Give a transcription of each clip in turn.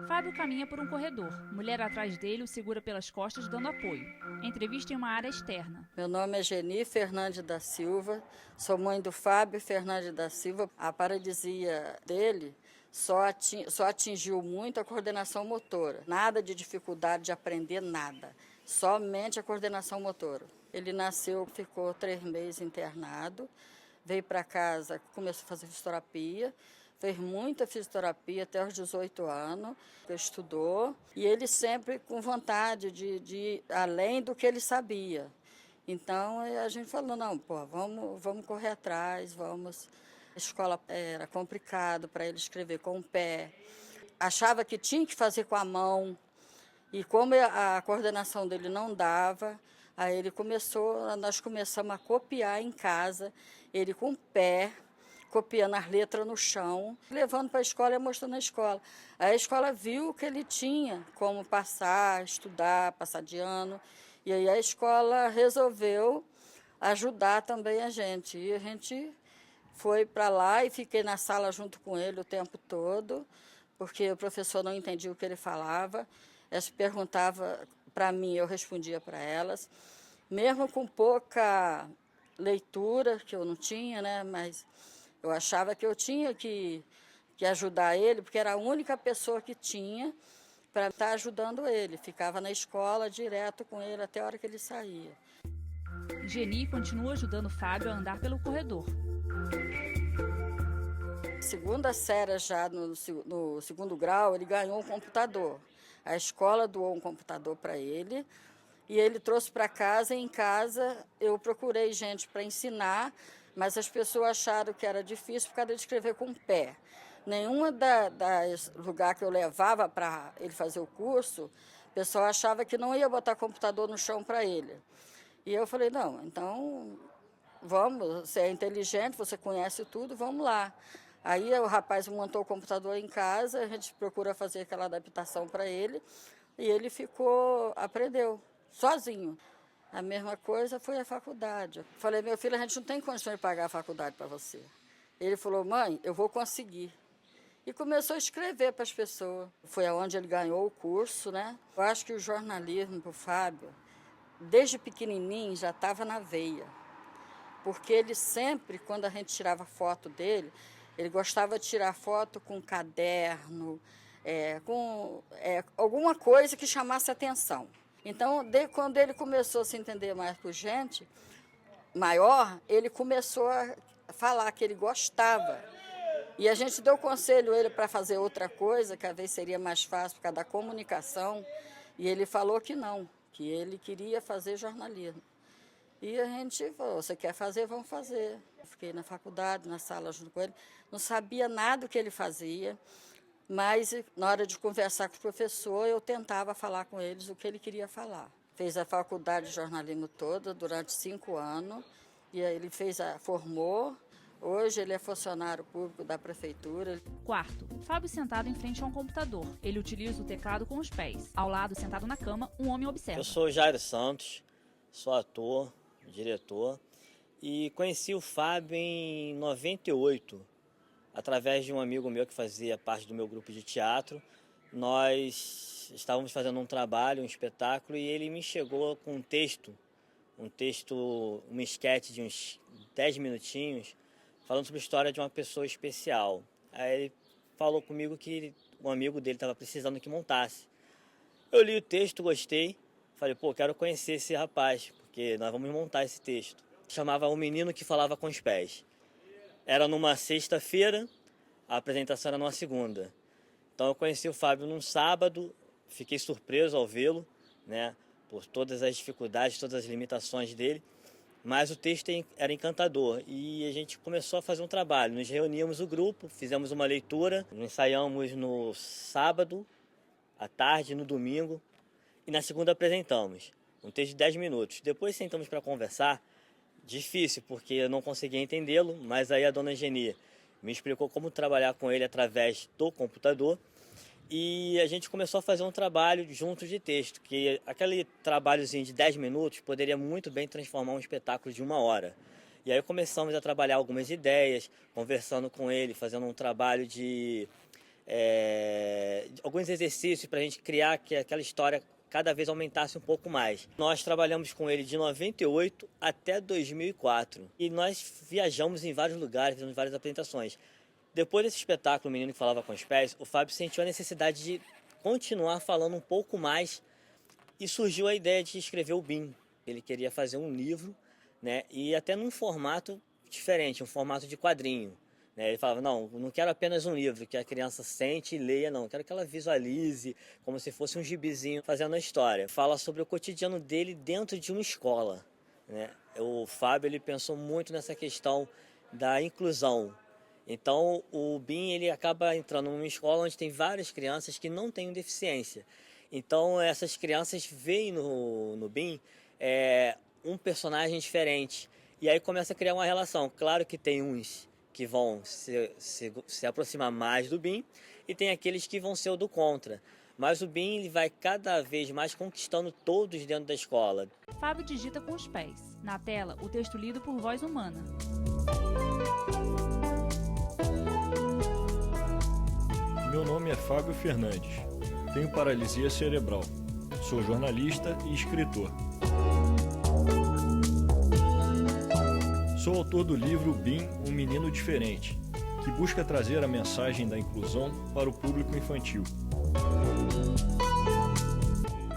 Fábio caminha por um corredor. Mulher atrás dele o segura pelas costas, dando apoio. Entrevista em uma área externa. Meu nome é Geni Fernandes da Silva, sou mãe do Fábio Fernandes da Silva. A paralisia dele só atingiu muito a coordenação motora. Nada de dificuldade de aprender, nada. Somente a coordenação motora. Ele nasceu, ficou 3 meses internado, veio para casa, começou a fazer fisioterapia. Fez muita fisioterapia até os 18 anos, estudou, e ele sempre com vontade de ir além do que ele sabia. Então a gente falou, não, pô, vamos correr atrás, vamos. A escola era complicado para ele escrever com o pé, achava que tinha que fazer com a mão, e como a coordenação dele não dava, aí nós começamos a copiar em casa, ele com o pé, copiando as letras no chão, levando para a escola e mostrando na escola. Aí a escola viu que ele tinha como passar, estudar, passar de ano, e aí a escola resolveu ajudar também a gente. E a gente foi para lá e fiquei na sala junto com ele o tempo todo, porque o professor não entendia o que ele falava. Elas perguntavam para mim, eu respondia para elas. Mesmo com pouca leitura, que eu não tinha, né, mas eu achava que eu tinha que ajudar ele, porque era a única pessoa que tinha para estar ajudando ele. Ficava na escola direto com ele até a hora que ele saía. Geni continua ajudando Fábio a andar pelo corredor. Segunda série, já no segundo grau, ele ganhou um computador. A escola doou um computador para ele e ele trouxe para casa. E em casa eu procurei gente para ensinar, mas as pessoas acharam que era difícil por causa de escrever com o pé. Nenhuma das lugares que eu levava para ele fazer o curso, o pessoal achava que não ia botar computador no chão para ele. E eu falei, não, então vamos, você é inteligente, você conhece tudo, vamos lá. Aí o rapaz montou o computador em casa, a gente procura fazer aquela adaptação para ele, e ele aprendeu sozinho. A mesma coisa foi a faculdade. Falei, meu filho, a gente não tem condições de pagar a faculdade para você. Ele falou, mãe, eu vou conseguir. E começou a escrever para as pessoas. Foi aonde ele ganhou o curso, né? Eu acho que o jornalismo para o Fábio, desde pequenininho, já estava na veia. Porque ele sempre, quando a gente tirava foto dele, ele gostava de tirar foto com caderno, com alguma coisa que chamasse atenção. Então, quando ele começou a se entender mais por gente maior, ele começou a falar que ele gostava. E a gente deu conselho a ele para fazer outra coisa, que às vezes seria mais fácil por causa da comunicação, e ele falou que não, que ele queria fazer jornalismo. E a gente falou, você quer fazer, vamos fazer. Eu fiquei na faculdade, na sala junto com ele, não sabia nada do que ele fazia, mas na hora de conversar com o professor, eu tentava falar com eles o que ele queria falar. Fez a faculdade de jornalismo toda durante 5 anos, e aí ele formou. Hoje ele é funcionário público da prefeitura. Quarto, Fábio sentado em frente a um computador. Ele utiliza o teclado com os pés. Ao lado, sentado na cama, um homem observa. Eu sou Jairo Santos, sou ator, diretor, e conheci o Fábio em 98, através de um amigo meu que fazia parte do meu grupo de teatro. Nós estávamos fazendo um trabalho, um espetáculo, e ele me chegou com um texto, um esquete de uns 10 minutinhos, falando sobre a história de uma pessoa especial. Aí ele falou comigo que um amigo dele estava precisando que montasse. Eu li o texto, gostei, falei, pô, quero conhecer esse rapaz, porque nós vamos montar esse texto. Chamava O Menino que Falava com os Pés. Era numa sexta-feira, a apresentação era numa segunda. Então eu conheci o Fábio num sábado, fiquei surpreso ao vê-lo, né, por todas as dificuldades, todas as limitações dele, mas o texto era encantador e a gente começou a fazer um trabalho. Nos reuníamos o grupo, fizemos uma leitura, ensaiamos no sábado, à tarde, no domingo, e na segunda apresentamos um texto de 10 minutos. Depois sentamos para conversar, difícil porque eu não conseguia entendê-lo, mas aí a dona Geni me explicou como trabalhar com ele através do computador e a gente começou a fazer um trabalho junto de texto, que aquele trabalhozinho de 10 minutos poderia muito bem transformar um espetáculo de 1 hora. E aí começamos a trabalhar algumas ideias, conversando com ele, fazendo um trabalho de alguns exercícios para a gente criar que aquela história cada vez aumentasse um pouco mais. Nós trabalhamos com ele de 98 até 2004 e nós viajamos em vários lugares, fizemos várias apresentações. Depois desse espetáculo, O Menino que Falava com os Pés, o Fábio sentiu a necessidade de continuar falando um pouco mais e surgiu a ideia de escrever o BIM. Ele queria fazer um livro, né, e até num formato diferente, um formato de quadrinho. Ele falava, não quero apenas um livro que a criança sente e leia, não. Quero que ela visualize como se fosse um gibizinho fazendo a história. Fala sobre o cotidiano dele dentro de uma escola, né? O Fábio ele pensou muito nessa questão da inclusão. Então, o BIM ele acaba entrando numa escola onde tem várias crianças que não têm deficiência. Então, essas crianças veem no BIM um personagem diferente. E aí começa a criar uma relação. Claro que tem uns que vão se aproximar mais do BIM e tem aqueles que vão ser o do contra. Mas o BIM ele vai cada vez mais conquistando todos dentro da escola. Fábio digita com os pés. Na tela, o texto lido por voz humana. Meu nome é Fábio Fernandes. Tenho paralisia cerebral. Sou jornalista e escritor. Sou autor do livro BIM, Um Menino Diferente, que busca trazer a mensagem da inclusão para o público infantil.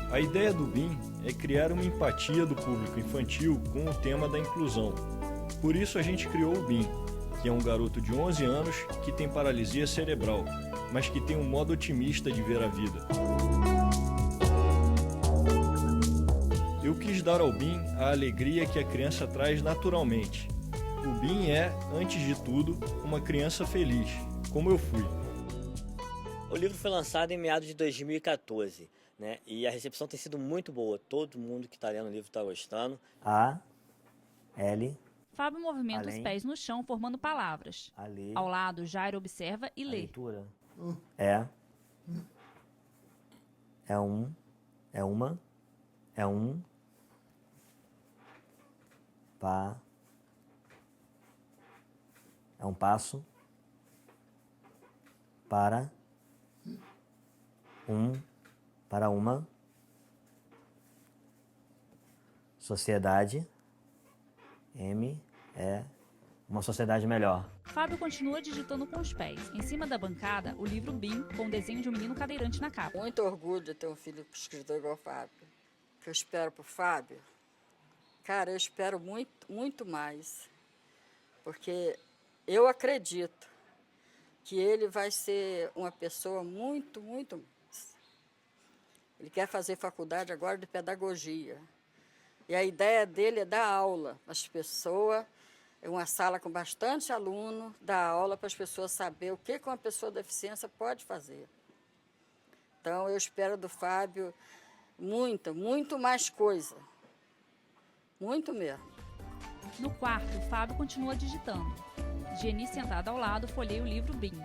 A ideia do BIM é criar uma empatia do público infantil com o tema da inclusão. Por isso a gente criou o BIM, que é um garoto de 11 anos que tem paralisia cerebral, mas que tem um modo otimista de ver a vida. Eu quis dar ao BIM a alegria que a criança traz naturalmente. O BIM é, antes de tudo, uma criança feliz, como eu fui. O livro foi lançado em meados de 2014, né? E a recepção tem sido muito boa. Todo mundo que está lendo o livro está gostando. Fábio movimenta os pés no chão, formando palavras. Ao lado, Jairo observa e lê. Leitura é uma, é um passo para uma sociedade, uma sociedade melhor. Fábio continua digitando com os pés. Em cima da bancada, o livro BIM, com o desenho de um menino cadeirante na capa. Muito orgulho de ter um filho escritor igual o Fábio. O que eu espero pro Fábio? Cara, eu espero muito, muito mais. Porque eu acredito que ele vai ser uma pessoa muito, muito mais. Ele quer fazer faculdade agora de pedagogia. E a ideia dele é dar aula às pessoas, uma sala com bastante aluno, dar aula para as pessoas saberem o que uma pessoa com deficiência pode fazer. Então, eu espero do Fábio muito mais coisa. Muito mesmo. No quarto, Fábio continua digitando. Geni, sentada ao lado, folheia o livro BIM.